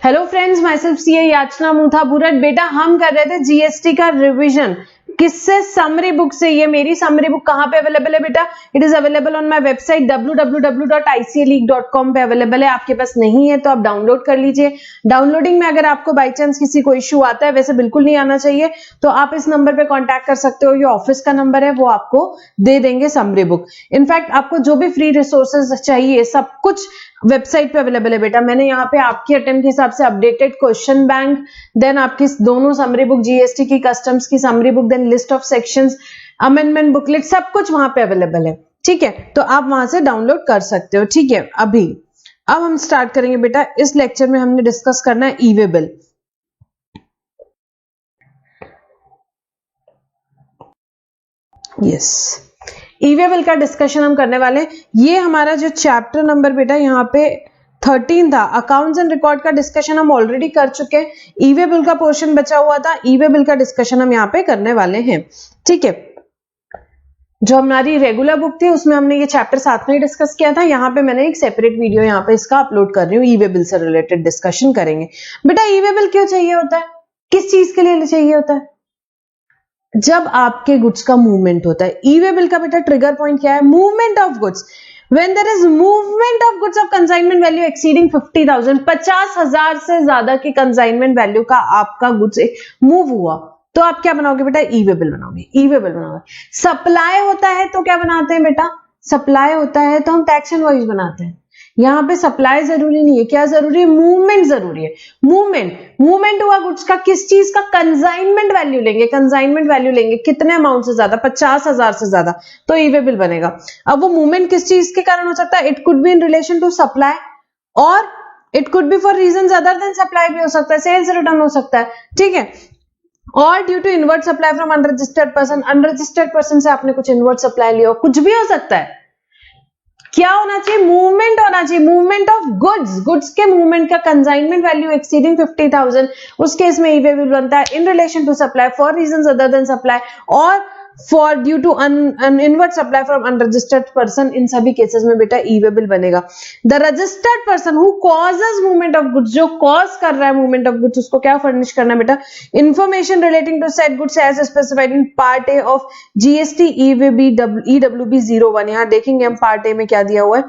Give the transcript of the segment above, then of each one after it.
Hello friends, my self CA याचना मुथा बुरट। बेटा हम कर रहे थे जीएसटी का रिवीजन। किससे? समरी बुक से। ये मेरी समरी बुक कहाँ पे अवेलेबल है बेटा? It is available on my website www.icaleague.com पे अवेलेबल है। आपके पास नहीं है तो आप डाउनलोड कर लीजिए। डाउनलोडिंग में अगर आपको बाई चांस किसी को इश्यू आता है, वैसे बिल्कुल नहीं आना चाहिए, तो आप इस नंबर पे कांटेक्ट कर सकते हो। ये ऑफिस का नंबर है, वो आपको दे देंगे समरी बुक। इनफैक्ट आपको जो भी फ्री रिसोर्सेज चाहिए सब कुछ वेबसाइट पे अवेलेबल है बेटा। मैंने यहाँ पे आपके अटेम्प्ट के हिसाब से अपडेटेड क्वेश्चन बैंक, देन आपकी दोनों समरी बुक, जीएसटी की, कस्टम्स की summary book, then list of sections, amendment booklet, सब कुछ वहां पे अवेलेबल है। ठीक है, तो आप वहां से डाउनलोड कर सकते हो। ठीक है, अब हम स्टार्ट करेंगे बेटा। इस लेक्चर में हमने डिस्कस करना है ई वे बिल। यस, ई वे बिल का डिस्कशन हम करने वाले हैं। ये हमारा जो चैप्टर नंबर बेटा यहाँ पे 13 था, अकाउंट्स एंड रिकॉर्ड का डिस्कशन हम ऑलरेडी कर चुके हैं। ई वे बिल का पोर्शन बचा हुआ था, ई वे बिल का डिस्कशन हम यहाँ पे करने वाले हैं। ठीक है, जो हमारी रेगुलर बुक थी उसमें हमने ये चैप्टर साथ में ही डिस्कस किया था। यहाँ पे मैंने एक सेपरेट वीडियो यहाँ पे इसका अपलोड कर रही हूँ। ई वे बिल से रिलेटेड डिस्कशन करेंगे। बेटा ई वे बिल क्यों चाहिए होता है? किस चीज के लिए चाहिए होता है? जब आपके गुड्स का मूवमेंट होता है। ई वे बिल का बेटा ट्रिगर पॉइंट क्या है? Movement of goods. When there is movement of goods of consignment value exceeding 50,000, 50,000 से ज्यादा की कंसाइनमेंट वैल्यू का आपका गुड्स मूव हुआ, तो आप क्या बनाओगे बेटा? ई वे बिल बनाओगे। ई वे बिल बनाओगे। सप्लाई होता है तो क्या बनाते हैं बेटा? सप्लाई होता है तो हम टैक्स इनवॉइस बनाते हैं। यहाँ पे सप्लाई जरूरी नहीं है। क्या जरूरी है? मूवमेंट जरूरी है। मूवमेंट हुआ गुड्स का, किस चीज का? कंसाइनमेंट वैल्यू लेंगे। कंसाइनमेंट वैल्यू लेंगे कितने अमाउंट से ज्यादा? 50,000 से ज्यादा, तो ई वे बिल बनेगा। अब वो मूवमेंट किस चीज के कारण हो सकता है? It could be in relation to supply, और it could be for reasons other than supply भी हो सकता है। सेल्स रिटर्न हो सकता है। ठीक है, और due to inward supply from unregistered person. Unregistered person से आपने कुछ इनवर्ट सप्लाई लिया हो, कुछ भी हो सकता है। क्या होना चाहिए? मूवमेंट होना चाहिए। मूवमेंट ऑफ गुड्स, गुड्स के मूवमेंट का कंसाइनमेंट वैल्यू एक्सीडिंग 50,000, उस केस में ई वे बिल बनता है। In relation to supply, for reasons other than supply, और for due to inward supply from unregistered person, इन सभी केसेस में बेटा ई वे बिल बनेगा। The registered person who causes movement of goods, जो cause कर रहा है मूवमेंट ऑफ गुड्स, उसको क्या फर्निश करना है बेटा? Information relating to said goods as specified in part A of GST EWB 01। यहाँ देखेंगे हम पार्ट ए में क्या दिया हुआ है।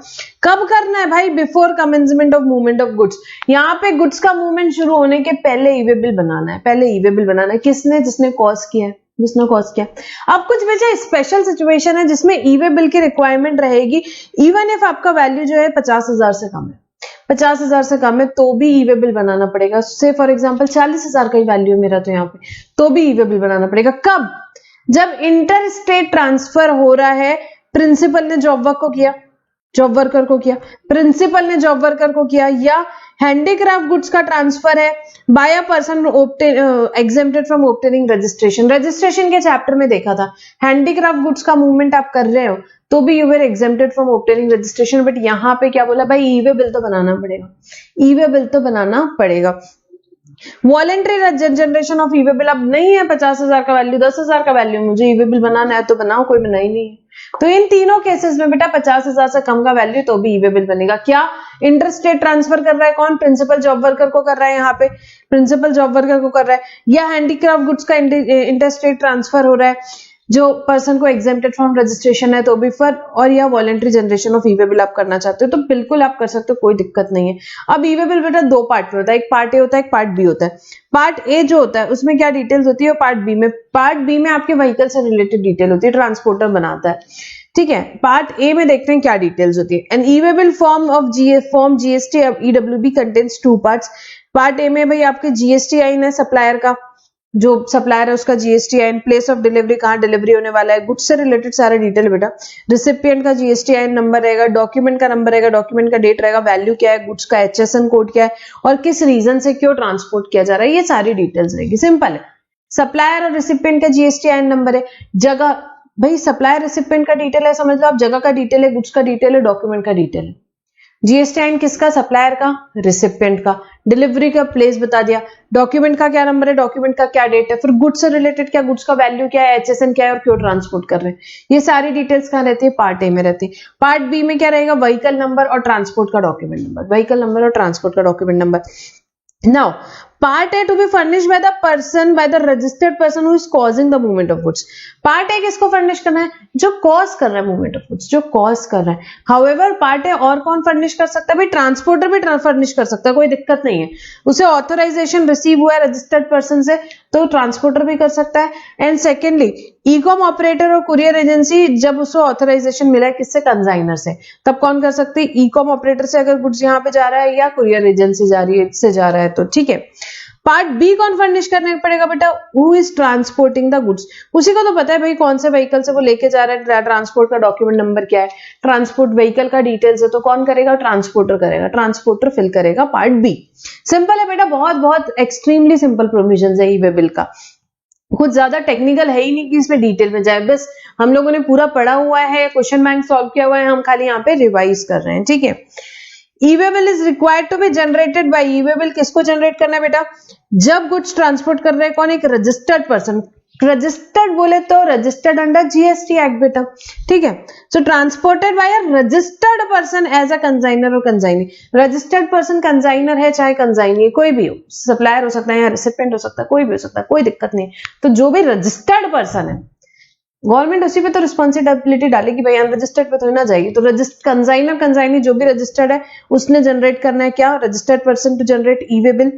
कब करना है भाई? Before commencement of movement of goods. यहाँ पे गुड्स का मूवमेंट शुरू होने के पहले ई वे बिल बनाना है। पहले ई वे बिल बनाना है। किसने? जिसने कॉज किया है, जिसने कॉज किया। अब कुछ वजह स्पेशल सिचुएशन है जिसमें ई वे बिल की रिक्वायरमेंट रहेगी, इवन इफ आपका वैल्यू जो है 50,000 से कम है। 50,000 से कम है तो भी ई वे बिल बनाना पड़ेगा। से फॉर एग्जांपल 40,000 का ही वैल्यू है मेरा तो यहाँ पे, तो भी ई वे बिल बनाना पड़ेगा। कब? जब इंटर स्टेट ट्रांसफर हो रहा है। प्रिंसिपल ने जॉब वर्क को किया, जॉब वर्कर को किया, प्रिंसिपल ने जॉब वर्कर को किया, या हैंडीक्राफ्ट गुड्स का ट्रांसफर है by a person exempted from obtaining registration. Registration के चैप्टर में देखा था, हैंडीक्राफ्ट गुड्स का मूवमेंट आप कर रहे हो तो भी you were exempted from obtaining registration. But यहाँ पे क्या बोला भाई? ई वे बिल तो बनाना पड़ेगा। ई वे बिल तो बनाना पड़ेगा। Voluntary generation of e way bill. अब नहीं है 50,000 का वैल्यू, 10,000 का वैल्यू, मुझे ई वे बिल बनाना है तो बनाओ, कोई बना ही नहीं है। तो इन तीनों केसेस में बेटा 50,000 से कम का वैल्यू तो भी ई वे बिल बनेगा। क्या? इंटरस्टेट ट्रांसफर कर रहा है कौन? प्रिंसिपल जॉब वर्कर को कर रहा है। यहाँ पे प्रिंसिपल जॉब वर्कर को कर रहा है, या हैंडीक्राफ्ट गुड्स का इंटरस्टेट ट्रांसफर हो रहा है जो पर्सन को एग्जेम्प्टेड फ्रॉम रजिस्ट्रेशन है तो भी फॉर, और या voluntary generation of e way bill आप करना चाहते हो तो बिल्कुल आप कर सकते हो, कोई दिक्कत नहीं है। अब ई वे बिल बेटा दो पार्ट में होता है, एक पार्ट ए होता है, एक पार्ट बी होता है। पार्ट ए जो होता है उसमें क्या डिटेल्स होती है, और पार्ट बी में, पार्ट बी में आपके व्हीकल से रिलेटेड डिटेल होती है, ट्रांसपोर्टर बनाता है। ठीक है, पार्ट ए में देखते हैं क्या डिटेल्स होती है। An e way bill form GST EWB contains two parts. Part A में भाई आपके जीएसटी आइन है, सप्लायर का, जो सप्लायर है उसका जीएसटी आइन, प्लेस ऑफ डिलीवरी, कहाँ डिलीवरी होने वाला है, गुड्स से रिलेटेड सारे डिटेल बेटा, रिसिपिएंट का जीएसटी आइन नंबर रहेगा, डॉक्यूमेंट का नंबर रहेगा, डॉक्यूमेंट का डेट रहेगा, वैल्यू क्या है, गुड्स का HSN कोड क्या है, और किस रीजन से क्यों ट्रांसपोर्ट किया जा रहा है, ये सारी डिटेल्स रहेगी। सिंपल है। सप्लायर और रिसिपिएंट का जीएसटी आइन नंबर है। जगह भाई सप्लायर रिसिपिएंट का डिटेल है, समझ लो आप, जगह का डिटेल है, गुड्स का डिटेल है, डॉक्यूमेंट का डिटेल है। जीएसटी आइन किसका? सप्लायर का, रिसिपिएंट का। डिलीवरी का प्लेस बता दिया, डॉक्यूमेंट का क्या नंबर है, डॉक्यूमेंट का क्या डेट है, फिर गुड्स से रिलेटेड क्या, गुड्स का वैल्यू क्या है, HSN क्या है, और क्यों ट्रांसपोर्ट कर रहे हैं। ये सारी डिटेल्स कहाँ रहती है? पार्ट ए में रहती है। पार्ट बी में क्या रहेगा? व्हीकल नंबर और ट्रांसपोर्ट का डॉक्यूमेंट नंबर, व्हीकल नंबर और ट्रांसपोर्ट का document number. Now, part A to be furnished by the person, by the registered person who is causing the movement of goods. Part A किसको furnish करना है? जो cause कर रहा है movement of goods, जो कॉज कर रहा है. हाउएवर पार्ट ए और कौन फर्निश कर सकता है? भाई ट्रांसपोर्टर भी फर्निश कर सकता है, कोई दिक्कत नहीं है. उसे ऑथराइजेशन रिसीव हुआ है रजिस्टर्ड पर्सन से, तो ट्रांसपोर्टर भी कर सकता है. एंड सेकेंडली, ई-कॉम ऑपरेटर और कुरियर एजेंसी, जब उसे ऑथराइजेशन मिला है किससे? कंसाइनर से, तब कौन कर सकती है? ई-कॉम ऑपरेटर से अगर गुड्स यहाँ पे जा रहा है या कुरियर एजेंसी से जा रहा है तो ठीक है. पार्ट बी कौन फर्निश करने पड़ेगा बेटा? Who is transporting the goods. उसी को तो पता है भाई कौन से व्हीकल से वो लेके जा रहा है, ट्रांसपोर्ट का डॉक्यूमेंट नंबर क्या है, ट्रांसपोर्ट व्हीकल का डिटेल्स है, तो कौन करेगा? ट्रांसपोर्टर करेगा. ट्रांसपोर्टर फिल करेगा पार्ट बी. सिंपल है बेटा, बहुत बहुत एक्सट्रीमली सिंपल प्रोविजन है ई-वे बिल का. कुछ ज्यादा टेक्निकल है ही नहीं कि इसमें डिटेल में जाए, बस हम लोगों ने पूरा पढ़ा हुआ है, क्वेश्चन बैंक सॉल्व किया हुआ है, हम खाली यहाँ पे रिवाइज कर रहे हैं. ठीक है. E-way bill is required to be generated by. E-way bill किसको जनरेट करना है बेटा? जब गुड्स ट्रांसपोर्ट कर रहे हैं कौन? एक रजिस्टर्ड पर्सन. रजिस्टर्ड बोले तो रजिस्टर्ड अंडर जीएसटी एक्ट बेटा. ठीक है. So transported by a registered person as a consignor और कंसाइनी. रजिस्टर्ड पर्सन कंसाइनर है चाहे कंसाइनी, कोई भी हो, सप्लायर हो सकता है या रिसिपेंट हो सकता है, कोई भी हो सकता है, कोई दिक्कत नहीं. तो जो भी रजिस्टर्ड पर्सन है, गवर्नमेंट उसी पे तो रिस्पॉन्सिबिलिटी डालेगी भाई, अनरजिस्टर्ड पे तो ना जाएगी. तो कंसाइनर कंसाइनी जो भी रजिस्टर्ड है उसने जनरेट करना है क्या? Registered person to generate e-way bill.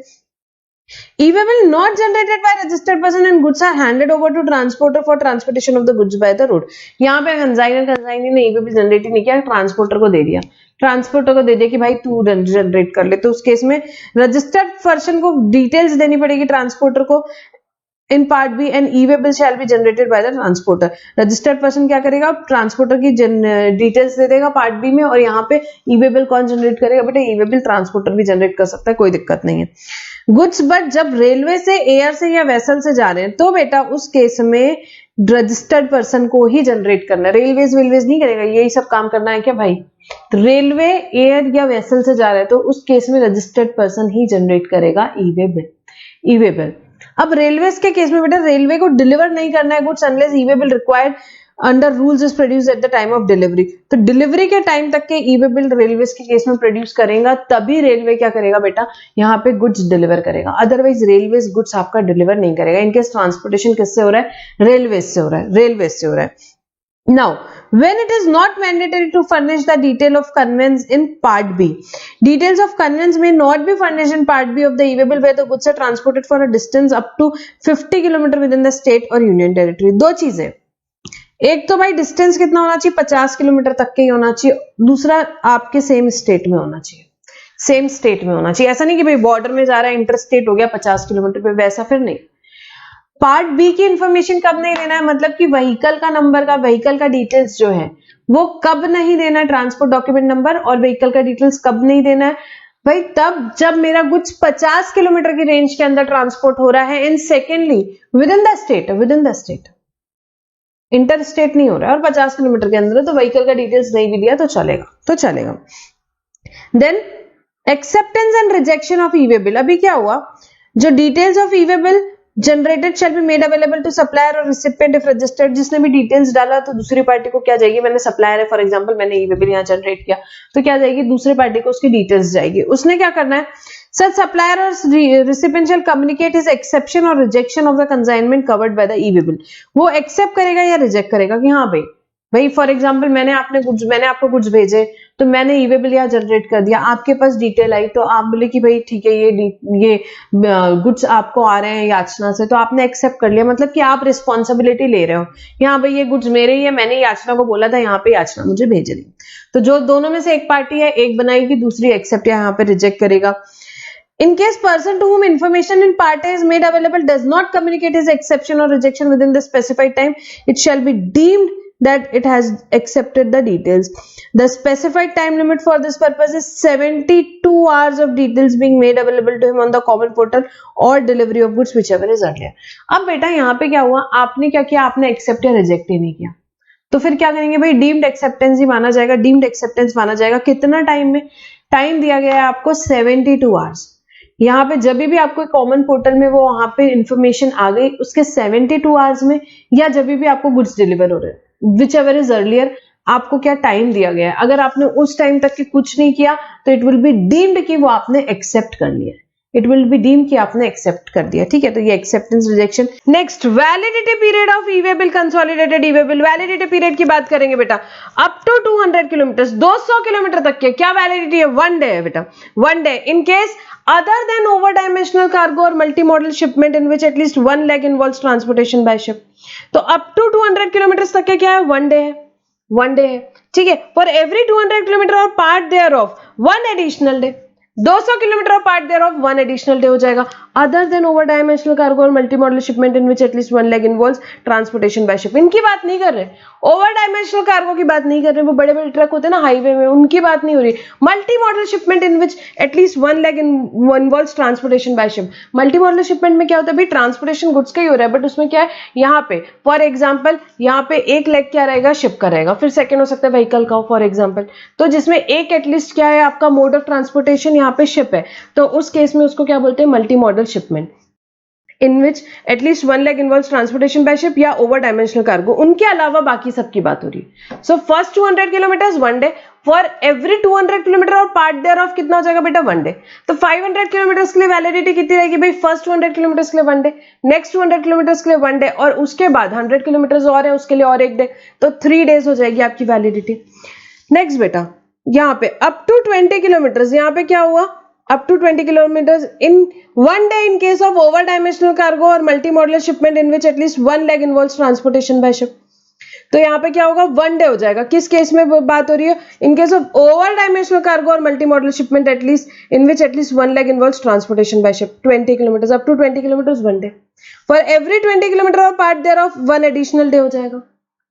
E-way bill not generated by registered person and goods are handed over to transporter for transportation of the goods by the road. यहाँ पे consignee ने e-way bill generate ही नहीं किया, transporter को दे दिया. Transporter को दे दिया कि भाई तू जनरेट कर ले. तो उस केस में रजिस्टर्ड पर्सन को डिटेल्स देनी पड़ेगी ट्रांसपोर्टर को. In part B and e-way bill shall be generated by the transporter. Registered person क्या करेगा? ट्रांसपोर्टर की डिटेल्स दे देगा पार्ट बी में, और यहाँ पे ई-वे बिल कौन जनरेट करेगा बेटा? ई-वे बिल ट्रांसपोर्टर भी जनरेट कर सकता है, कोई दिक्कत नहीं है. गुड्स बट जब रेलवे से, एयर से या वेसल से जा रहे हैं तो बेटा उस केस में रजिस्टर्ड पर्सन को ही जनरेट करना है. रेलवेज नहीं करेगा, यही सब काम करना है क्या भाई? रेलवे, एयर या वेसल से जा रहे हैं तो उस केस में रजिस्टर्ड पर्सन ही जनरेट करेगा ई-वे बिल. अब रेलवेज के केस में बेटा रेलवे को डिलीवर नहीं करना है goods unless e-way bill required under rules is produce at the time of delivery. तो डिलीवरी के टाइम तक के ई-वे बिल रेलवेज के केस में प्रोड्यूस करेगा, तभी रेलवे क्या करेगा बेटा? यहाँ पे गुड्स डिलीवर करेगा. अदरवाइज रेलवेज गुड्स आपका डिलीवर नहीं करेगा. इनकेस ट्रांसपोर्टेशन किससे हो रहा है? रेलवेज से हो रहा है. Now, when it is not mandatory to furnish the detail of conveyance in Part B, details of conveyance may not be furnished in Part B of the e-way bill where the goods are transported for a distance up to 50 km within the state or union territory. दो चीजें, एक तो भाई distance कितना होना चाहिए? 50 kilometre तक के ही होना चाहिए. दूसरा आपके सेम स्टेट में होना चाहिए, सेम स्टेट में होना चाहिए. ऐसा नहीं कि भाई बॉर्डर में जा रहा है, इंटर स्टेट हो गया 50 किलोमीटर पे, वैसा फिर नहीं. पार्ट बी की इंफॉर्मेशन कब नहीं देना है? मतलब कि व्हीकल का नंबर का, व्हीकल का डिटेल्स जो है वो कब नहीं देना है? ट्रांसपोर्ट डॉक्यूमेंट नंबर और व्हीकल का डिटेल्स कब नहीं देना है भाई? तब जब मेरा गुड्स 50 किलोमीटर की रेंज के अंदर ट्रांसपोर्ट हो रहा है. And secondly with in the state, inter state नहीं हो रहा है और 50 किलोमीटर के अंदर, तो व्हीकल का डिटेल्स नहीं भी दिया तो चलेगा. Then acceptance and rejection of e-way bill. अभी क्या हुआ? जो details of e-way bill generated shall be made available to supplier और रिसिपिएंट इफ रजिस्टर्ड. जिसने भी डिटेल्स डाला तो दूसरी पार्टी को क्या जाएगी? मैंने सप्लायर है फॉर एग्जांपल, मैंने ई-वे बिल यहाँ जनरेट किया तो क्या जाएगी? दूसरी पार्टी को उसकी डिटेल्स जाएगी. उसने क्या करना है? Such supplier or recipient shall communicate his exception or rejection of the consignment covered by the e-way bill. वो एक्सेप्ट करेगा या रिजेक्ट करेगा कि हाँ भाई फॉर एग्जांपल मैंने आपको गुड्स भेजे, तो मैंने ई-वे बिल यहाँ जनरेट कर दिया, आपके पास डिटेल आई तो आप बोले कि भाई ठीक है ये गुड्स आपको आ रहे हैं याचना से, तो आपने एक्सेप्ट कर लिया. मतलब कि आप रिस्पॉन्सिबिलिटी ले रहे हो कि हाँ भाई ये गुड्स मेरे ही है, मैंने याचना को बोला था यहाँ पे याचना मुझे भेज दी. तो जो दोनों में से एक पार्टी है, एक बनाएगी, दूसरी एक्सेप्ट या यहाँ पे रिजेक्ट करेगा. In case person to whom information in part A is made available does not communicate his exception or rejection within the specified time, it shall be deemed that it has accepted the details. The specified time limit for this purpose is 72 hours of details being made available to him on the common portal or delivery of goods whichever is earlier. अब बेटा यहाँ पे क्या हुआ? आपने क्या किया? आपने एक्सेप्ट या रिजेक्ट ही नहीं किया, तो फिर क्या करेंगे भाई? डीम्ड एक्सेप्टेंस ही माना जाएगा. डीम्ड एक्सेप्टेंस माना जाएगा कितना टाइम में? टाइम दिया गया है आपको 72 आवर्स. यहाँ पे जब भी आपको कॉमन पोर्टल में वो वहां पे इंफॉर्मेशन आ गई उसके 72 आवर्स में, या जब भी आपको गुड्स डिलीवर हो रहे हैं, विच एवर इज अर्लियर, आपको क्या टाइम दिया गया है. अगर आपने उस टाइम तक के कुछ नहीं किया तो इट विल बी डीम्ड कि वो आपने एक्सेप्ट कर लिया है. इट विल बी डीम कि आपने एक्सेप्ट कर दिया, ठीक है। तो ये acceptance rejection. Next, validity period of e way bill, consolidated E way bill. Validity period की बात करेंगे बेटा, अप टू 200 किलोमीटर, 200 किलोमीटर तक के क्या वैलिडिटी है? 1 डे है बेटा, 1 day. In case other than over dimensional cargo or multimodal shipment in which at least one leg involves transportation by ship। तो up to 200 किलोमीटर तक के क्या है? 1 डे है, 1 डे है, ठीक है। फॉर एवरी 200 किलोमीटर और part thereof 1 additional day, 200 kilometre और part thereof 1 additional day हो जाएगा। Other than over dimensional cargo और multimodal shipment in which at least 1 leg involves transportation by ship. इनकी बात नहीं कर रहे, ओवर डायमेंशनल कार्गो की बात नहीं कर रहे, वो बड़े बड़े ट्रक होते हैं ना हाईवे में, उनकी बात नहीं हो रही। Multi modal shipment in which at least 1 leg involves transportation by ship. Multi modal shipment में क्या होता है भाई? ट्रांसपोर्टेशन गुड्स का ही हो रहा है, बट उसमें क्या है, यहाँ पे फॉर एग्जाम्पल यहाँ पे एक लेग क्या रहेगा? शिप का रहेगा, फिर सेकेंड हो सकता है व्हीकल का हो फॉर एग्जाम्पल। तो जिसमें एक एटलीस्ट क्या है आपका मोड ऑफ ट्रांसपोर्टेशन यहाँ पे शिप है, तो उस केस में उसको क्या बोलते हैं? Multi modal shipment in which at least 1 leg involves transportation by ship या over dimensional cargo। उनके अलावा बाकी सबकी बात हो रही है। So first 200 kilometers 1 day, for every 200 kilometre और पार्ट देयर ऑफ कितना हो जाएगा बेटा? 1 डे। तो 500 किलोमीटर के लिए वैलिडिटी कितनी रहेगी भाई? फर्स्ट 200 किलोमीटर के लिए 1 डे, नेक्स्ट 200 किलोमीटर के लिए 1 डे, और उसके बाद 100 किलोमीटर और है उसके लिए और 1 डे, तो 3 डेज हो जाएगी आपकी वैलिडिटी। नेक्स्ट बेटा, यहाँ पे अप टू 20 किलोमीटर, यहाँ पे क्या हुआ? up to 20 kilometers in 1 day in case of over dimensional cargo or multimodal shipment in which at least 1 leg involves transportation by ship। तो यहाँ पे क्या होगा? 1 डे हो जाएगा। किस केस में बात हो रही है? In case of over dimensional cargo और multimodal shipment at least in which at least 1 leg involves transportation by ship. 20 kilometre up to 20 kilometre 1 day, for every 20 kilometre और part thereof 1 additional day हो जाएगा,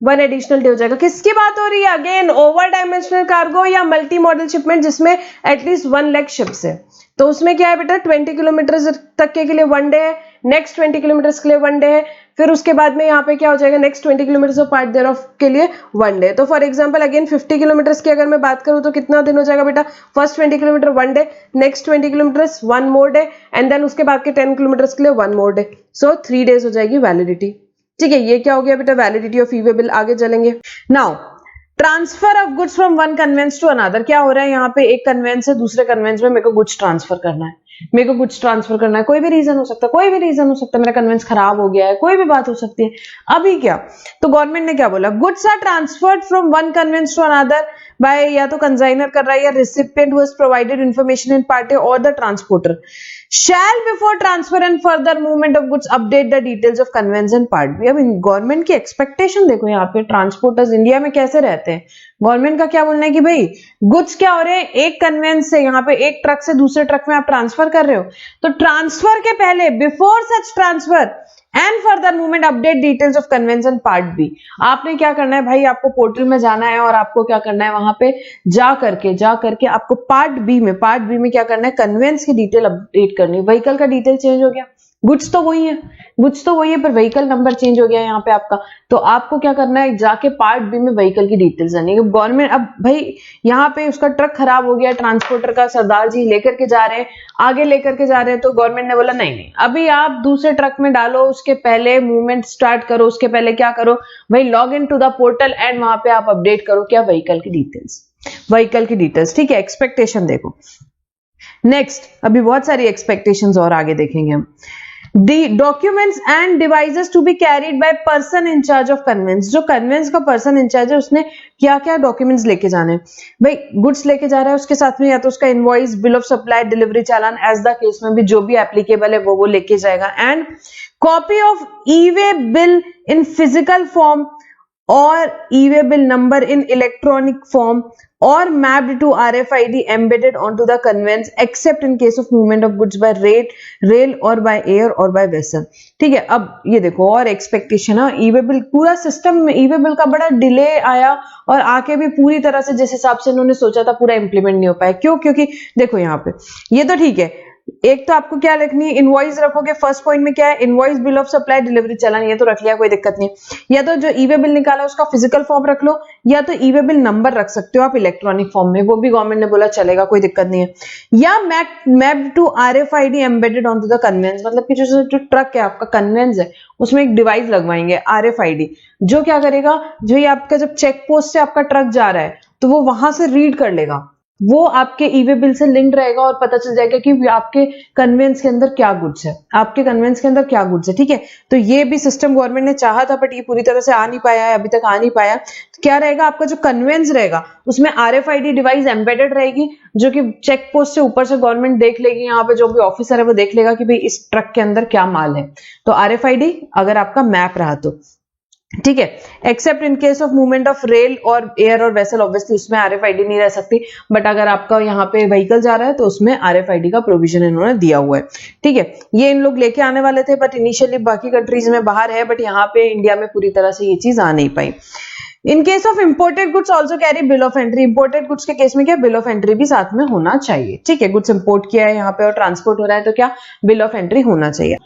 1 additional day हो जाएगा। किसकी बात हो रही है? अगेन ओवर डायमेंशनल कार्गो या मल्टी मॉडल शिपमेंट जिसमें एटलीस्ट 1 लेग शिप्स है। तो उसमें क्या है बेटा? 20 किलोमीटर तक के लिए 1 डे है, नेक्स्ट 20 किलोमीटर के लिए 1 डे है, फिर उसके बाद में यहाँ पे क्या हो जाएगा? Next 20 kilometre of part thereof के लिए 1 डे। तो फॉर एग्जांपल अगेन 50 किलोमीटर की अगर मैं बात करूँ तो कितना दिन हो जाएगा बेटा? First 20 kilometre 1 day, next 20 kilometre 1 more day, and then उसके बाद के 10 किलोमीटर के लिए 1 मोर डे। सो 3 डेज हो जाएगी वैलिडिटी, ठीक है। ये क्या हो गया बेटा? Validity of e way bill. आगे चलेंगे। Now transfer of goods from one conveyance to another. क्या हो रहा है यहाँ पे? एक कन्वेंस से दूसरे कन्वेंस में मेरे को गुड्स ट्रांसफर करना है, मेरे को गुड्स ट्रांसफर करना है। कोई भी रीजन हो सकता है, कोई भी रीजन हो सकता है, मेरा कन्वेंस खराब हो गया है, कोई भी बात हो सकती है। अभी क्या, तो गवर्नमेंट ने क्या बोला? Goods are transferred from one conveyance to another by या तो कंसाइनर कर रहा है या recipient who has provided information in party और the transporter shall before transfer and further movement of goods update the details of conveyance and part B। अब government की expectation देखो, यहाँ पे ट्रांसपोर्टर्स इंडिया में कैसे रहते हैं। गवर्नमेंट का क्या बोलना है कि भाई गुड्स क्या हो रहे हैं? एक कन्वेंस से यहाँ पे एक ट्रक से दूसरे ट्रक में आप ट्रांसफर कर रहे हो, तो ट्रांसफर के पहले before such transfer and further movement update details of convention part B. आपने क्या करना है भाई? आपको पोर्टल में जाना है और आपको क्या करना है? वहां पे जा करके आपको पार्ट बी में क्या करना है? कन्वेंस की डिटेल अपडेट करनी है। व्हीकल का डिटेल चेंज हो गया, गुड्स तो वही है पर व्हीकल नंबर चेंज हो गया यहाँ पे आपका, तो आपको क्या करना है? जाके पार्ट बी में व्हीकल की डिटेल्स आनी है। गवर्नमेंट अब भाई यहाँ पे उसका ट्रक खराब हो गया, ट्रांसपोर्टर का सरदार जी लेकर के जा रहे हैं, आगे लेकर के जा रहे हैं, तो गवर्नमेंट ने बोला नहीं, अभी आप दूसरे ट्रक में डालो, उसके पहले मूवमेंट स्टार्ट करो, उसके पहले क्या करो भाई? Log in to the portal and वहां पे आप अपडेट करो क्या? व्हीकल की डिटेल्स, ठीक है। एक्सपेक्टेशन देखो। नेक्स्ट, अभी बहुत सारी एक्सपेक्टेशंस और आगे देखेंगे हम। The documents and devices to be carried by person in charge of conveyance। जो कन्वेंस का पर्सन इंचार्ज है उसने क्या क्या डॉक्यूमेंट्स लेके जाने हैं भाई? गुड्स लेके जा रहा है, उसके साथ में या तो उसका invoice, bill of supply, delivery challan, as the case में भी जो भी एप्लीकेबल है वो लेके जाएगा, and copy of e way bill in physical form और e way bill number in electronic form or mapped to RFID embedded onto the conveyance except in case of movement of goods by rail or by air or by vessel। ठीक है। अब ये देखो और expectation है, ई way bill पूरा system में e way bill का बड़ा डिले आया और आके भी पूरी तरह से जिस हिसाब से उन्होंने सोचा था पूरा इंप्लीमेंट नहीं हो पाया। क्यों? क्योंकि देखो यहाँ पे ये तो ठीक है, एक तो आपको क्या लिखनी है? इनवॉइस रखोगे। फर्स्ट पॉइंट में क्या है? Invoice, bill of supply, delivery challan, ये तो रख लिया, कोई दिक्कत नहीं है। या तो जो ई वे बिल निकाला उसका फिजिकल फॉर्म रख लो, या तो ई वे बिल नंबर रख सकते हो आप इलेक्ट्रॉनिक फॉर्म में, वो भी गवर्नमेंट ने बोला चलेगा, कोई दिक्कत नहीं है। या mapped to RFID embedded onto the conveyance, मतलब कि जो ट्रक है आपका कन्वेंस है उसमें एक डिवाइस लगवाएंगे RFID, जो क्या करेगा? जो ये आपका जब चेक पोस्ट से आपका ट्रक जा रहा है तो वो वहां से रीड कर लेगा वो आपके ईवे बिल से लिंक्ड रहेगा और पता चल जाएगा कि आपके कन्वेंस के अंदर क्या गुड्स है, आपके कन्वेंस के अंदर क्या गुड्स है। ठीक है, तो ये भी सिस्टम गवर्नमेंट ने चाहा था, बट ये पूरी तरह से आ नहीं पाया है, अभी तक आ नहीं पाया। तो क्या रहेगा, आपका जो कन्वेंस रहेगा उसमें RFID डिवाइस एम्बेडेड रहेगी, जो कि चेक पोस्ट से ऊपर से गवर्नमेंट देख लेगी, यहाँ पे जो भी ऑफिसर है वो देख लेगा कि भाई इस ट्रक के अंदर क्या माल है। तो RFID अगर आपका मैप रहा तो ठीक है, accept in case of movement of rail और एयर और वेसल, ऑब्वियसली उसमें RFID नहीं रह सकती, बट अगर आपका यहाँ पे व्हीकल जा रहा है तो उसमें RFID का प्रोविजन इन्होंने दिया हुआ है। ठीक है, ये इन लोग लेके आने वाले थे, बट इनिशियली बाकी कंट्रीज में बाहर है, बट यहाँ पे इंडिया में पूरी तरह से ये चीज आ नहीं पाई। In case of imported goods also carry bill of entry, imported goods के केस में क्या बिल ऑफ एंट्री भी साथ में होना चाहिए। ठीक है, गुड्स इंपोर्ट किया है यहाँ पे और ट्रांसपोर्ट हो रहा है तो क्या बिल ऑफ एंट्री होना चाहिए।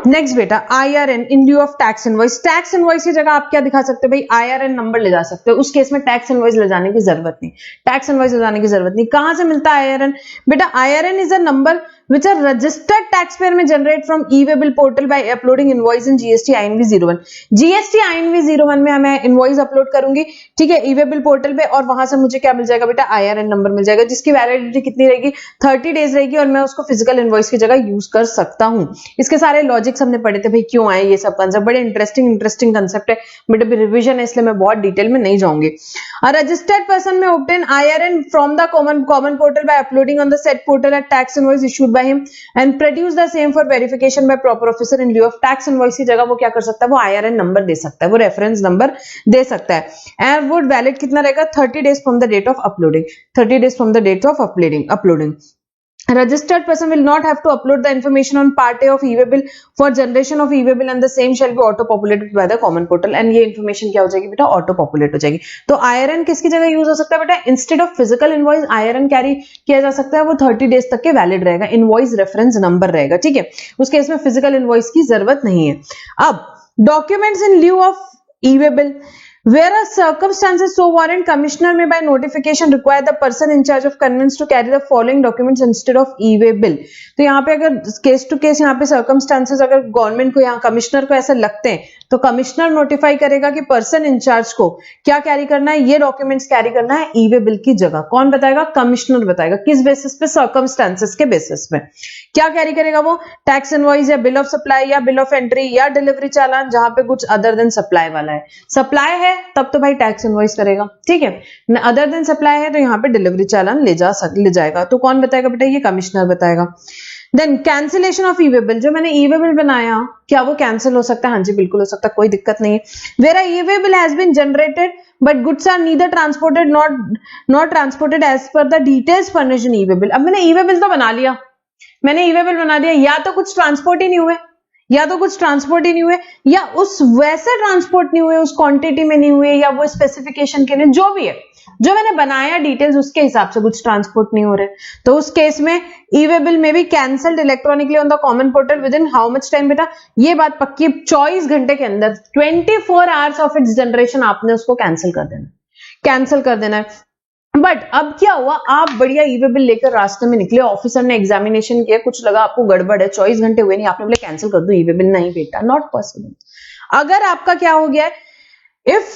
नेक्स्ट बेटा IRN in lieu of tax invoice, tax invoice की जगह आप क्या दिखा सकते हो भाई, IRN नंबर ले जा सकते हो, उस केस में टैक्स इनवॉइस ले जाने की जरूरत नहीं, टैक्स इनवॉइस ले जाने की जरूरत नहीं। कहां से मिलता है IRN बेटा, IRN is a number which are registered taxpayer में generate from e-way bill portal by uploading invoice in GST INV 01, GST INV 01 में मैं इनवॉइस अपलोड करूंगी। ठीक है, e-way bill पोर्टल पे, और वहां से मुझे क्या मिल जाएगा बेटा, IRN नंबर मिल जाएगा, जिसकी वैलिडिटी कितनी रहेगी, 30 डेज रहेगी, और मैं उसको फिजिकल इनवॉइस की जगह यूज कर सकता हूं। इसके सारे लॉजिक्स हमने पढ़े थे भाई, क्यों आए ये सब कंसेप्ट, बड़े इंटरेस्टिंग कंसेप्ट है, बट अभी रिविजन है इसलिए मैं बहुत डिटेल में नहीं जाऊंगी। रजिस्टर्ड पर्सन में obtain IRN from the common portal by uploading on the said portal a tax invoice issued by him and produce the same for verification by proper officer in lieu of tax invoice की जगह वो क्या कर सकता है, वो IRN number दे सकता है, वो रेफरेंस नंबर दे सकता है। एंड वो वैलिड कितना रहेगा, 30 days from the date of uploading, 30 days from the date of uploading. Registered person will not have to upload the information on part A of e-way bill for generation of e-way bill and the same shall be auto populated by the common portal, and ये information क्या हो जाएगी बेटा, auto populate हो जाएगी। तो IRN किसकी जगह यूज हो सकता है बेटा, instead of physical invoice IRN carry किया जा सकता है, वो 30 डेज तक के वैलिड रहेगा, इनवॉइस रेफरेंस नंबर रहेगा। ठीक है, उस केस में फिजिकल इनवॉइस की जरूरत नहीं है। अब documents in lieu of e-way bill, whereas circumstances so warrant, commissioner may by notification require the person in charge of conveyance to carry the following documents instead of e-way bill। तो यहाँ पे अगर case to case यहाँ पे circumstances अगर government को, यहाँ commissioner को ऐसे लगते हैं तो कमिश्नर नोटिफाई करेगा कि पर्सन इंचार्ज को क्या कैरी करना है, ये डॉक्यूमेंट्स कैरी करना है ई-वे बिल की जगह। कौन बताएगा, कमिश्नर बताएगा। किस बेसिस पे, सर्कमस्टांसेस के बेसिस पे। क्या कैरी करेगा वो, टैक्स इनवॉइस या बिल ऑफ सप्लाई या बिल ऑफ एंट्री या डिलीवरी चालान, जहां पे कुछ अदर देन सप्लाई वाला है। सप्लाई है तब तो भाई टैक्स इनवॉइस करेगा, ठीक है, अदर देन सप्लाई है तो यहाँ पे डिलीवरी चालान ले जाएगा। तो कौन बताएगा बेटा, ये कमिश्नर बताएगा। Then cancellation of e-way bill, जो मैंने ई-वे बिल बनाया क्या वो कैंसिल हो सकता है? हाँ जी बिल्कुल हो सकता है, कोई दिक्कत नहीं है। Where e way bill has been generated but goods are neither transported not transported as per the details furnished in e way bill. अब मैंने ई-वे बिल तो बना लिया, मैंने ई-वे बिल बना दिया, या तो कुछ ट्रांसपोर्ट ही नहीं हुए, या उस वैसे ट्रांसपोर्ट नहीं हुए, उस क्वांटिटी में नहीं हुए, या वो स्पेसिफिकेशन के लिए जो भी है, जो मैंने बनाया डिटेल्स उसके हिसाब से कुछ ट्रांसपोर्ट नहीं हो रहे, तो उस केस में ई-वे बिल में भी cancelled electronically on the common portal with in how much time बेटा, ये बात पक्की, 24 घंटे के अंदर 24 आवर्स ऑफ इट्स जनरेशन आपने उसको कैंसिल कर देना है। बट अब क्या हुआ, आप बढ़िया ई-वे बिल लेकर रास्ते में निकले, ऑफिसर ने एग्जामिनेशन किया, कुछ लगा आपको गड़बड़ है, 24 घंटे हुए नहीं, आपने बोले कैंसिल कर दो ई-वे बिल, नहीं बेटा, नॉट पॉसिबल। अगर आपका क्या हो गया, if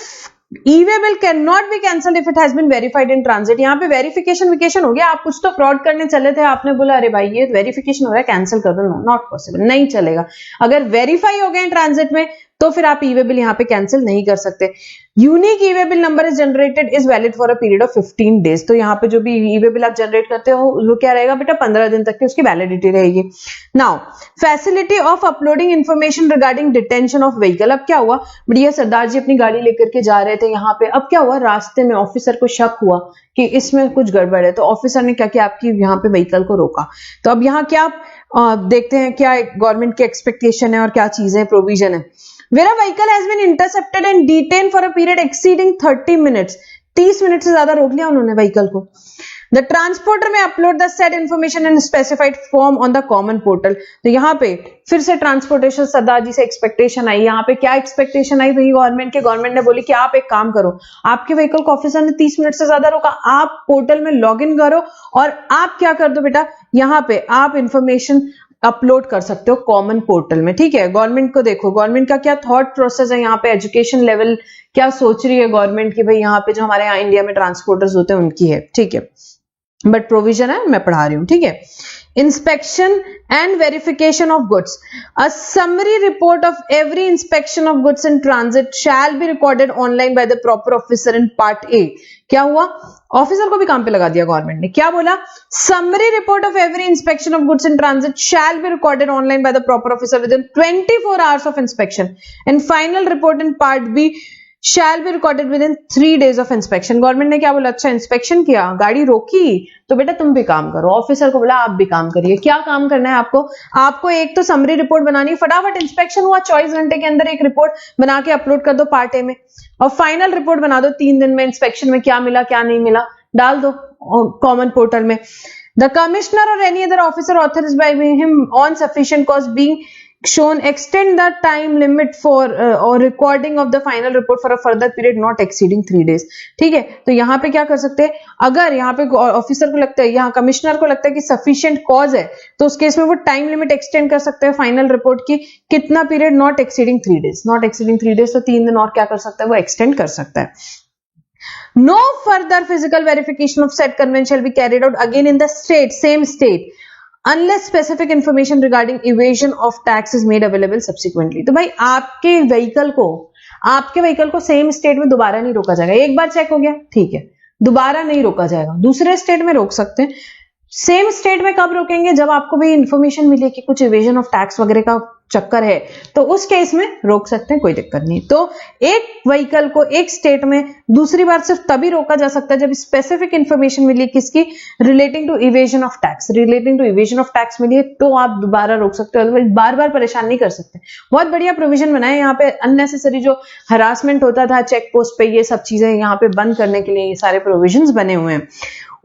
e way bill can not be cancelled if it has been verified in transit, यहाँ पे वेरिफिकेशन हो गया, आप कुछ तो फ्रॉड करने चले थे, आपने बोला अरे भाई ये वेरिफिकेशन हो रहा है कैंसिल कर दो, नॉट पॉसिबल, नहीं चलेगा। अगर वेरीफाई हो गए ट्रांजिट में तो फिर आप ई-वे बिल यहाँ पे कैंसिल नहीं कर सकते। Unique e-way bill number is generated is valid for a period of 15 days, तो यहाँ पे जो भी ई-वे बिल आप जनरेट करते हो वो क्या रहेगा बेटा, 15 दिन तक की उसकी वैलिडिटी रहेगी। Now facility of uploading information regarding detention of vehicle, अब क्या हुआ, बढ़िया सरदार जी अपनी गाड़ी लेकर के जा रहे थे यहाँ पे, अब क्या हुआ, रास्ते में ऑफिसर को शक हुआ कि इसमें कुछ गड़बड़ है, तो ऑफिसर ने क्या किया, आपकी यहाँ पे व्हीकल को रोका। तो अब यहाँ क्या देखते हैं क्या गवर्नमेंट की एक्सपेक्टेशन है और क्या चीजें प्रोविजन है। Where a vehicle has been intercepted and detained for a period exceeding 30 minutes, 30 minute से ज्यादा रोक लिया उन्होंने व्हीकल को। The transporter may upload the said information in specified form on the common portal। तो यहाँ पे फिर से ट्रांसपोर्टेशन सरदार जी से एक्सपेक्टेशन आई, यहाँ पे क्या एक्सपेक्टेशन आई भाई गवर्नमेंट ने बोली कि आप एक काम करो, आपके व्हीकल को ऑफिसर ने 30 मिनट से ज्यादा रोका, आप पोर्टल में लॉग इन करो और आप क्या कर दो बेटा, यहाँ पे आप इंफॉर्मेशन अपलोड कर सकते हो कॉमन पोर्टल में। ठीक है, गवर्नमेंट को देखो, गवर्नमेंट का क्या थॉट प्रोसेस है यहाँ पे, एजुकेशन लेवल क्या सोच रही है गवर्नमेंट की, भाई यहाँ पे जो हमारे यहाँ इंडिया में ट्रांसपोर्टर्स होते हैं उनकी है। ठीक है, बट प्रोविजन है, मैं पढ़ा रही हूँ। ठीक है, inspection and verification of goods. A summary report of every inspection of goods in transit shall be recorded online by the proper officer in part A. क्या हुआ, ऑफिसर को भी काम पे लगा दिया गवर्नमेंट ने। क्या बोला, summary report of every inspection of goods in transit shall be recorded online by the proper officer within 24 hours of inspection, and final report in part B shall be recorded within 3 days of inspection. Government ने क्या बोला, अच्छा inspection किया, गाड़ी रोकी, तो बेटा तुम भी काम करो। ऑफिसर को बोला आप भी काम करिए। क्या काम करना है आपको, आपको एक तो समरी रिपोर्ट बनानी है, फटाफट इंस्पेक्शन हुआ 24 घंटे के अंदर एक रिपोर्ट बना के अपलोड कर दो पार्ट ए में, और फाइनल रिपोर्ट बना दो 3 दिन में, इंस्पेक्शन में क्या मिला क्या नहीं मिला डाल दो कॉमन पोर्टल में। द कमिश्नर और any other officer authorised by him on sufficient cause being shown extend the time limit for or recording of the final report for a further period not exceeding 3 days. ठीक है, तो यहाँ पे क्या कर सकते हैं, अगर यहाँ पे ऑफिसर को लगता है, यहाँ कमिश्नर को लगता है कि सफिशिएंट कॉज है, तो उस केस में वो टाइम लिमिट एक्सटेंड कर सकते हैं फाइनल रिपोर्ट की, कितना period, not exceeding 3 days, not exceeding 3 days, तो 3 दिन और क्या कर सकता है, वो एक्सटेंड कर सकता है। No further physical verification of said conveyance shall be carried out again in the same state unless specific information regarding evasion of tax is made available subsequently. तो भाई आपके व्हीकल को सेम स्टेट में दोबारा नहीं रोका जाएगा। एक बार चेक हो गया, ठीक है, दोबारा नहीं रोका जाएगा, दूसरे स्टेट में रोक सकते हैं। सेम स्टेट में कब रोकेंगे, जब आपको भी इंफॉर्मेशन मिले कि कुछ इवेजन ऑफ टैक्स वगैरह का चक्कर है, तो उस केस में रोक सकते हैं, कोई दिक्कत नहीं। तो एक व्हीकल को एक स्टेट में दूसरी बार सिर्फ तभी रोका जा सकता है जब स्पेसिफिक इंफॉर्मेशन मिली, किसकी, relating to evasion of tax, relating to evasion of tax मिली, तो आप दोबारा रोक सकते हो, बार बार परेशान नहीं कर सकते। बहुत बढ़िया प्रोविजन बनाए यहाँ पे, अननेसेसरी जो हरासमेंट होता था चेक पोस्ट पे, ये सब चीजें यहाँ पे बंद करने के लिए ये सारे प्रोविजन बने हुए हैं।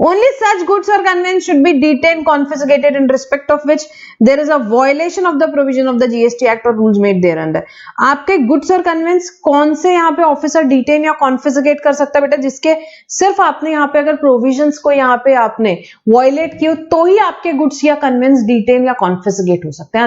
Only such goods or conveyance should be detained, confiscated in respect of which there is a violation of the provision of the GST Act or rules made thereunder. आपके गुड्स और कन्वेंस कौन से यहाँ पे officer detain या confiscate कर सकता है बेटा, जिसके सिर्फ आपने यहाँ पे अगर प्रोविजंस को यहाँ पे आपने वायलेट किया तो ही आपके गुड्स या कन्वेंस डिटेन या कॉन्फिस्केट हो सकते हैं,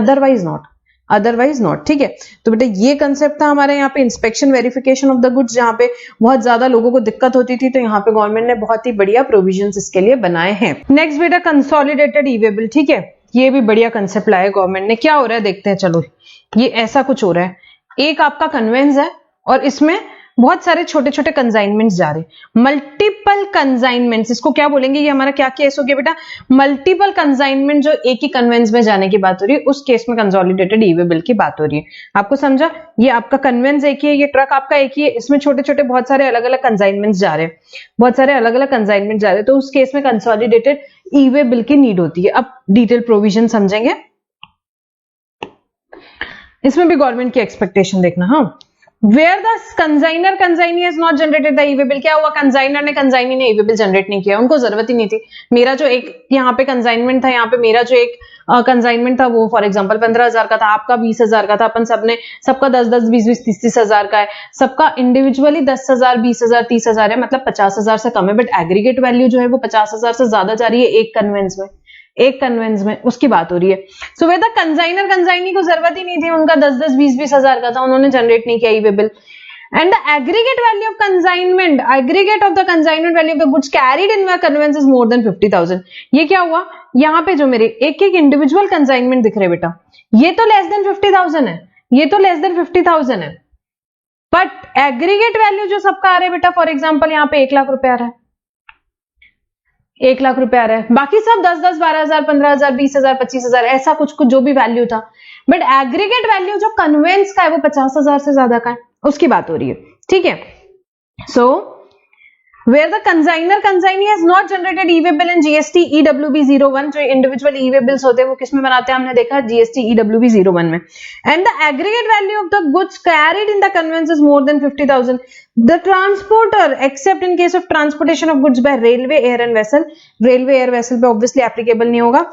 अदरवाइज नॉट। ठीक है, तो बेटा ये कंसेप्ट था हमारे यहाँ पे inspection verification of the goods, जहाँ पे बहुत ज्यादा लोगों को दिक्कत होती थी, तो यहाँ पे गवर्नमेंट ने बहुत ही बढ़िया प्रोविजंस इसके लिए बनाए हैं। नेक्स्ट बेटा कंसोलिडेटेड ई-वे बिल। ठीक है, ये भी बढ़िया कंसेप्ट लाया गवर्नमेंट ने। क्या हो रहा है देखते हैं, चलो ये ऐसा कुछ हो रहा है, एक आपका कन्वेंस है और इसमें बहुत सारे छोटे छोटे कंसाइनमेंट्स जा रहे हैं, मल्टीपल कंसाइनमेंट्स, इसको क्या बोलेंगे, ये हमारा क्या केस हो गया बेटा, मल्टीपल कंसाइनमेंट जो एक ही कन्वेंस में जाने की बात हो रही है, उस केस में कंसोलिडेटेड ई-वे बिल की बात हो रही है। आपको समझा, ये आपका कन्वेंस एक ही है, ये ट्रक आपका एक ही है, इसमें छोटे छोटे बहुत सारे अलग अलग कंसाइनमेंट्स जा रहे हैं, बहुत सारे अलग अलग कंसाइनमेंट जा रहे हैं, तो उस केस में कंसोलिडेटेड ई-वे बिल की नीड होती है। अब डिटेल प्रोविजन समझेंगे, इसमें भी गवर्नमेंट की एक्सपेक्टेशन देखना। हाँ, Where the consignee has not generated the e-way bill, क्या हुआ, कंसाइनर ने कंसाइनी ने ई-वे बिल जनरेट नहीं किया, उनको जरूरत ही नहीं थी। मेरा जो एक यहाँ पे कंसाइनमेंट था, यहाँ पे मेरा जो एक कंसाइनमेंट था वो फॉर एग्जांपल 15,000 का था, आपका 20,000 का था, अपन सबने सबका 10-10, 20-20, 30-30,000 का है, सबका इंडिविजुअली 10,000, 20,000, 30,000 है, मतलब 50,000 से कम है, बट एग्रीगेट वैल्यू जो है वो 50,000 से ज्यादा जा रही है एक कन्वेंस में, उसकी बात हो रही है। सो वे द कंसाइनी को जरूरत ही नहीं थी, उनका 10-10, 20-20 हजार का था, उन्होंने जनरेट नहीं किया e-way bill. And the aggregate value of consignment, aggregate of the consignment value of the goods carried in the conveyance is more than 50,000। ये क्या हुआ, यहाँ पे जो मेरे एक एक इंडिविजुअल कंसाइनमेंट दिख रहे बेटा, ये तो लेस देन 50,000 है, ये तो लेस देन 50,000 है, बट एग्रीगेट वैल्यू जो सबका आ रहा है बेटा, फॉर एग्जाम्पल यहाँ पे 1 लाख रुपए आ रहा है, 1 लाख रुपए आ रहा है, बाकी सब 10-10, 12,000, 15,000, 20,000, 25,000, ऐसा कुछ जो भी वैल्यू था, बट एग्रीगेट वैल्यू जो कन्वेंस का है वो 50,000 से ज्यादा का है, उसकी बात हो रही है। ठीक है, सो where the consignee has not generated e-way bill in GST EWB 01, जो इंडिविजुअल ई-वे बिल्स होते हैं वो किसमें बनाते हैं, हमने देखा GST EWB 01 में, and the aggregate value of the goods carried in the conveyance is more than 50,000, the transporter except in case of transportation of goods by railway, air and vessel, railway air vessel पे obviously applicable नहीं होगा,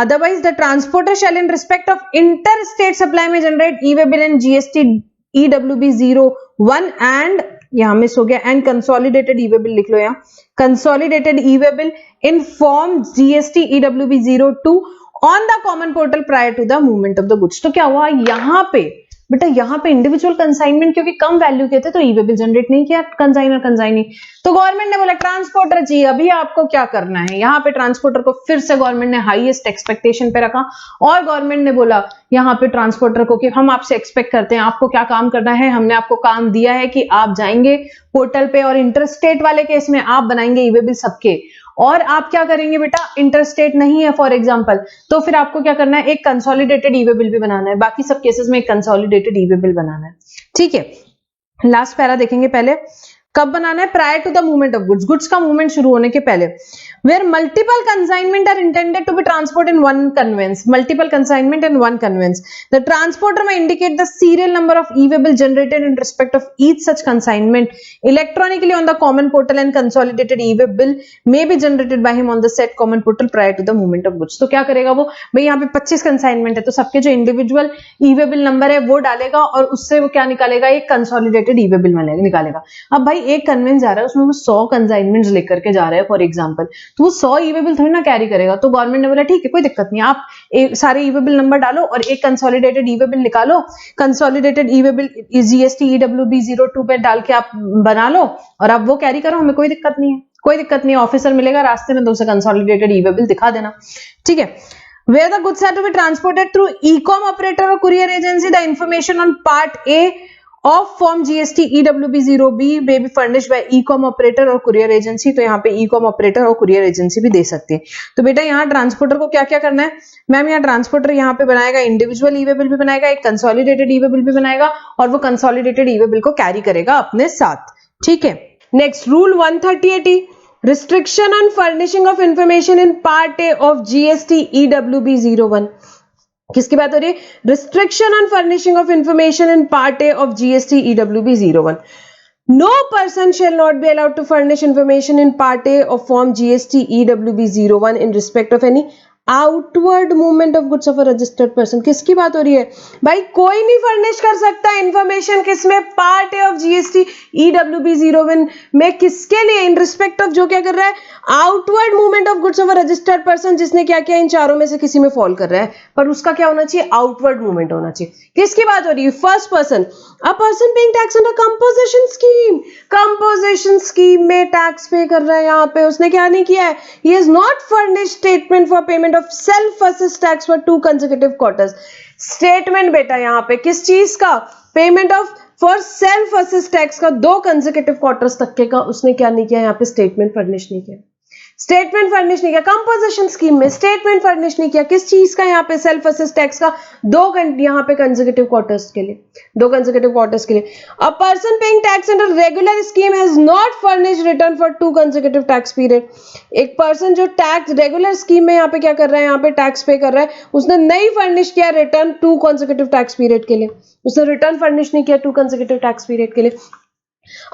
otherwise the transporter shall in respect of interstate supply में generate e-way bill in GST EWB 01 and यहां miss हो गया, and consolidated e way bill लिख लो, यहाँ consolidated e way bill in form GST EWB 02 on the common portal prior to the movement of the goods. तो क्या हुआ यहाँ पे बेटा, यहाँ पे इंडिविजुअल कंसाइनमेंट क्योंकि कम वैल्यू के थे तो ई वे बिल जनरेट नहीं किया कंसाइनर कंसाइनी, तो गवर्नमेंट ने बोला ट्रांसपोर्टर जी अभी आपको क्या करना है, यहाँ पे ट्रांसपोर्टर को फिर से गवर्नमेंट ने हाईएस्ट एक्सपेक्टेशन पे रखा और गवर्नमेंट ने बोला यहाँ पे ट्रांसपोर्टर को कि हम आपसे एक्सपेक्ट करते हैं, आपको क्या काम करना है, हमने आपको काम दिया है कि आप जाएंगे पोर्टल पे और इंटरस्टेट वाले केस में आप बनाएंगे ई वे बिल सबके, और आप क्या करेंगे बेटा, इंटरस्टेट नहीं है फॉर एग्जांपल, तो फिर आपको क्या करना है, एक कंसोलिडेटेड ई वे बिल भी बनाना है, बाकी सब केसेस में एक कंसोलिडेटेड ई वे बिल बनाना है। ठीक है, लास्ट पैरा देखेंगे पहले, कब बनाना है, prior to the movement of goods, goods का मूवमेंट शुरू होने के पहले, where multiple consignment are intended to be transport in one conveyance, multiple consignment in one conveyance, the transporter may indicate the serial number of e-way bill generated in respect of each such consignment electronically on the common portal and consolidated e-way bill may be generated by him on the said common portal prior to the movement of goods। तो क्या करेगा वो, भाई यहाँ पे 25 consignment है तो सबके जो इंडिविजुअल ई-वे बिल नंबर है वो डालेगा और उससे वो क्या निकालेगा, एक कंसोलिडेटेड ई-वे बिल निकालेगा। अब भाई एक कन्वेंस जा रहा है उसमें वो 100 कंसाइनमेंट्स लेकर के जा रहे हैं फॉर एग्जांपल, तो वो 100 ई-वे बिल थोड़ी ना कैरी करेगा, तो गवर्नमेंट ने बोला ठीक है कोई दिक्कत नहीं, आप सारे ई-वे बिल नंबर डालो और एक कंसोलिडेटेड ई-वे बिल निकालो, consolidated e way bill GST EWB 02 पे डाल के आप बना लो और आप वो कैरी करो, हमें कोई दिक्कत नहीं है, कोई दिक्कत नहीं है, ऑफिसर मिलेगा रास्ते में तो उसे कंसोलिडेटेड ई-वे बिल दिखा देना। ठीक है, where the goods are to be transported through e-com operator or courier agency, the information on part A of form GST EWB 0B may be furnished by e-com operator और courier agency। तो यहाँ पे e-com operator और courier agency भी दे सकते हैं। तो बेटा यहाँ ट्रांसपोर्टर को क्या क्या करना है मैम, यहाँ ट्रांसपोर्टर यहाँ पे बनाएगा इंडिविजुअल ई-वे बिल भी बनाएगा, एक कंसोलिडेटेड ई-वे बिल भी बनाएगा और वो कंसोलिडेटेड ई-वे बिल को कैरी करेगा अपने साथ। ठीक है, next rule 138E, restriction on furnishing of information in part A of GST EWB 01। किसकी बात हो रही है, restriction on furnishing of information in part A of GST EWB 01। No person shall not be allowed to furnish information in part A of form GST EWB 01 in respect of any outward movement of goods of a registered person. किसकी बात हो रही है भाई, कोई नहीं furnish कर सकता इंफॉर्मेशन किसमें, part A of GST EWB 01 में, किसके लिए, इन रिस्पेक्ट ऑफ जो क्या कर रहा है, outward movement of goods of a registered person, जिसने क्या किया इन चारों में से किसी में फॉल कर रहा है, पर उसका क्या होना चाहिए, आउटवर्ड मूवमेंट होना चाहिए। किसकी बात हो रही है, first person, a person paying tax under composition scheme, composition scheme में टैक्स पे कर रहा है, यहाँ पे उसने क्या नहीं किया है, he has not furnished statement for payment of self assessed tax for 2 consecutive quarters। Statement बेटा यहाँ पे किस चीज का, payment of for self assessed tax का 2 कंसेक्यूटिव क्वार्टर्स तक के का उसने क्या नहीं किया, यहाँ पे स्टेटमेंट फर्निश नहीं किया, स्टेटमेंट फर्निश नहीं किया, कंपोजिशन स्कीम में स्टेटमेंट फर्निश नहीं किया, किस चीज का, यहाँ पे सेल्फ असेस्ड टैक्स का 2 यहाँ पे कंसेक्यूटिव क्वार्टर्स के लिए, 2 कंसेक्यूटिव क्वार्टर्स के लिए। A person paying tax under regular scheme has not furnished return for 2 consecutive tax period. एक पर्सन जो टैक्स रेगुलर स्कीम में यहाँ पे क्या कर रहा है, यहाँ पे टैक्स पे कर रहा है, उसने नहीं फर्निश किया रिटर्न 2 कंसेक्यूटिव टैक्स पीरियड के लिए, उसने रिटर्न फर्निश नहीं किया 2 कंसेक्यूटिव टैक्स पीरियड के लिए।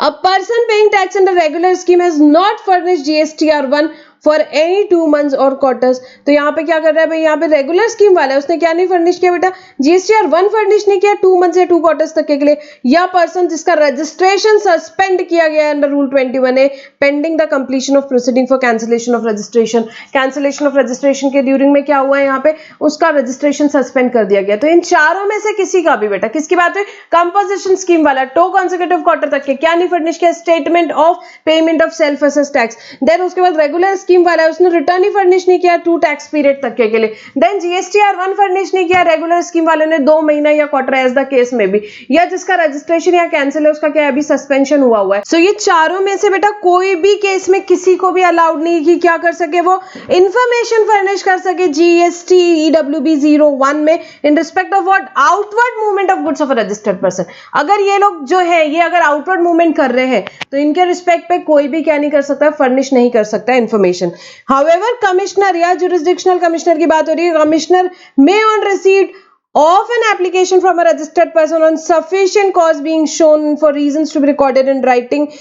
A person paying tax under regular scheme has not furnished GSTR1 for any 2 months और क्वार्टर्स। तो यहाँ पे क्या कर रहा है भाई, यहाँ पे रेगुलर स्कीम वाला है, उसने क्या नहीं फर्निश किया बेटा, GSTR1 फर्निश नहीं किया 2 months या 2 क्वार्टर्स तक के लिए। या पर्सन जिसका रजिस्ट्रेशन सस्पेंड किया गया under rule 21A pending the completion of proceeding for cancellation of registration, cancellation of registration के ड्यूरिंग में क्या हुआ है, यहाँ पे उसका रजिस्ट्रेशन सस्पेंड कर दिया गया। तो इन चारों में से किसी का भी बेटा, किसकी बात हुई, कंपोजिशन स्कीम वाला 2 consecutive क्वार्टर तक के क्या नहीं फर्निश किया, statement of payment of self assessed tax. Then उसके बाद रेगुलर स्कीम वाला है, उसने रिटर्न ही फर्निश नहीं किया 2 टैक्स पीरियड तक के लिए। देन GSTR1 फर्निश नहीं किया, रेगुलर स्कीम वाले ने 2 महीना या क्वार्टर एज द केस में भी, या जिसका रजिस्ट्रेशन या कैंसिल है उसका क्या अभी सस्पेंशन हुआ है। सो ये चारों में से बेटा कोई भी केस में किसी को भी अलाउड नहीं कि क्या कर सके, वो इंफॉर्मेशन फर्निश कर सके GST EWB 01 में in respect of what, outward movement of goods of a registered person. अगर ये लोग जो है ये अगर आउटवर्ड मूवमेंट कर रहे हैं तो इनके रिस्पेक्ट पे कोई भी क्या नहीं कर सकता, फर्निश नहीं कर सकता इंफॉर्मेशन। However, कमिश्नर या जुरिस्डिक्शनल कमिश्नर की बात हो रही है, commissioner may on receipt of an application from a registered person on sufficient cause being shown for reasons to be recorded in writing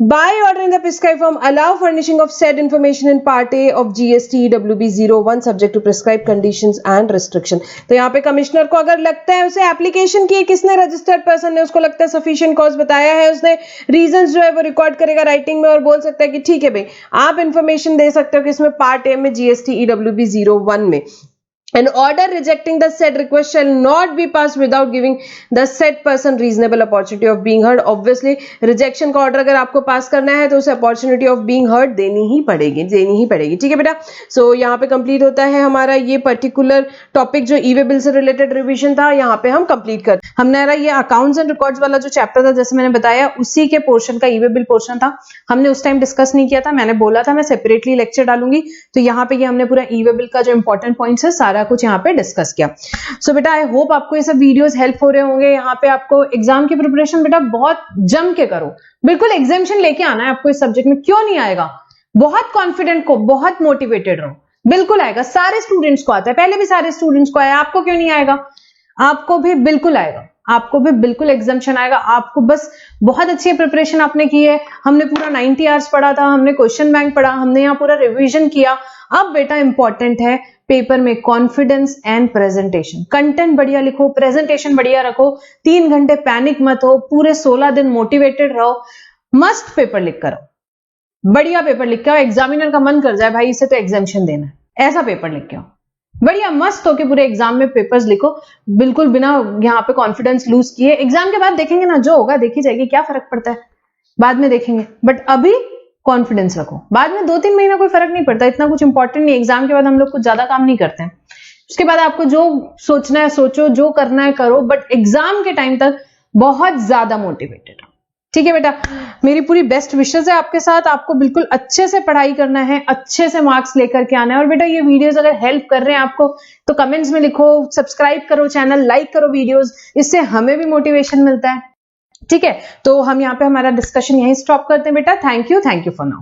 by order in the prescribed form allow furnishing of said information in part A of GST EWB 01 subject to prescribed conditions and restriction। तो यहाँ पे commissioner को अगर लगता है, उसे application की है किसने, रजिस्टर्ड पर्सन ने, उसको लगता है सफिशिएंट कॉज बताया है, उसने रीजंस जो है वो रिकॉर्ड करेगा राइटिंग में और बोल सकता है कि ठीक है भाई आप इंफॉर्मेशन दे सकते हो कि इसमें पार्ट ए में GST EWB 01 में An order rejecting the said request shall not be passed without giving the said person reasonable opportunity of being heard. Obviously, rejection का order अगर आपको pass करना है तो उसे opportunity of being heard देनी ही पड़ेगी. ठीक है बेटा. So यहाँ पे complete होता है हमारा ये particular topic जो ई-वे बिल से related revision था, यहाँ पे हम complete कर. हमारा ये accounts and records वाला जो chapter था, जैसे मैंने बताया, उसी के portion का ई-वे बिल portion था. हमने उस time discuss नहीं किया था. मैंने बोला था मैं separately lecture डालूंगी. तो यहाँ पे ये हमने पूरा ई-वे बिल का जो important points है सारा कुछ यहाँ पे डिस्कस किया. सो बेटा आई होप आपको ये सब वीडियोस हेल्प हो रहे होंगे. यहाँ पे आपको एग्जाम की प्रिपरेशन बेटा बहुत जम के करो. बिल्कुल एग्जामिनेशन लेके आना है आपको इस सब्जेक्ट में. क्यों नहीं आएगा? बहुत कॉन्फिडेंट को, बहुत मोटिवेटेड रहो. बिल्कुल आएगा. सारे स्टूडेंट्स को आता है, पहले भी सारे स्टूडेंट्स को आया. आपको क्यों नहीं आएगा? आपको भी बिल्कुल आएगा. आपको भी बिल्कुल एग्जामिनेशन आएगा. आपको बस बहुत अच्छी प्रिपरेशन आपने की है. हमने पूरा 90 आवर्स पढ़ा था, हमने क्वेश्चन बैंक पढ़ा, हमने यहाँ पूरा रिवीजन किया. अब बेटा इंपॉर्टेंट है पेपर में कॉन्फिडेंस एंड प्रेजेंटेशन. कंटेंट बढ़िया लिखो, प्रेजेंटेशन बढ़िया रखो. 3 घंटे पैनिक मत हो, पूरे 16 दिन मोटिवेटेड रहो. मस्त पेपर लिख कर आओ, बढ़िया पेपर लिख के आओ. एग्जामिनर का मन कर जाए भाई इसे तो एग्जामिनेशन देना है, ऐसा पेपर लिख के आओ. बढ़िया मस्त होके पूरे एग्जाम में पेपर्स लिखो, बिल्कुल बिना यहाँ पे कॉन्फिडेंस लूज किए. एग्जाम के बाद देखेंगे ना, जो होगा देखी जाएगी, क्या फर्क पड़ता है, बाद में देखेंगे. बट अभी कॉन्फिडेंस रखो. बाद में 2-3 महीना कोई फर्क नहीं पड़ता, इतना कुछ इंपॉर्टेंट नहीं. एग्जाम के बाद हम लोग कुछ ज्यादा काम नहीं करते हैं. उसके बाद आपको जो सोचना है सोचो, जो करना है करो, बट एग्जाम के टाइम तक बहुत ज्यादा मोटिवेटेड हो. ठीक है बेटा, मेरी पूरी बेस्ट विशेस है आपके साथ. आपको बिल्कुल अच्छे से पढ़ाई करना है, अच्छे से मार्क्स लेकर के आना है. और बेटा ये वीडियोस अगर हेल्प कर रहे हैं आपको तो कमेंट्स में लिखो, सब्सक्राइब करो चैनल, लाइक करो वीडियोस, इससे हमें भी मोटिवेशन मिलता है. ठीक है, तो हम यहाँ पे हमारा डिस्कशन यहीं स्टॉप करते हैं बेटा. Thank you for now.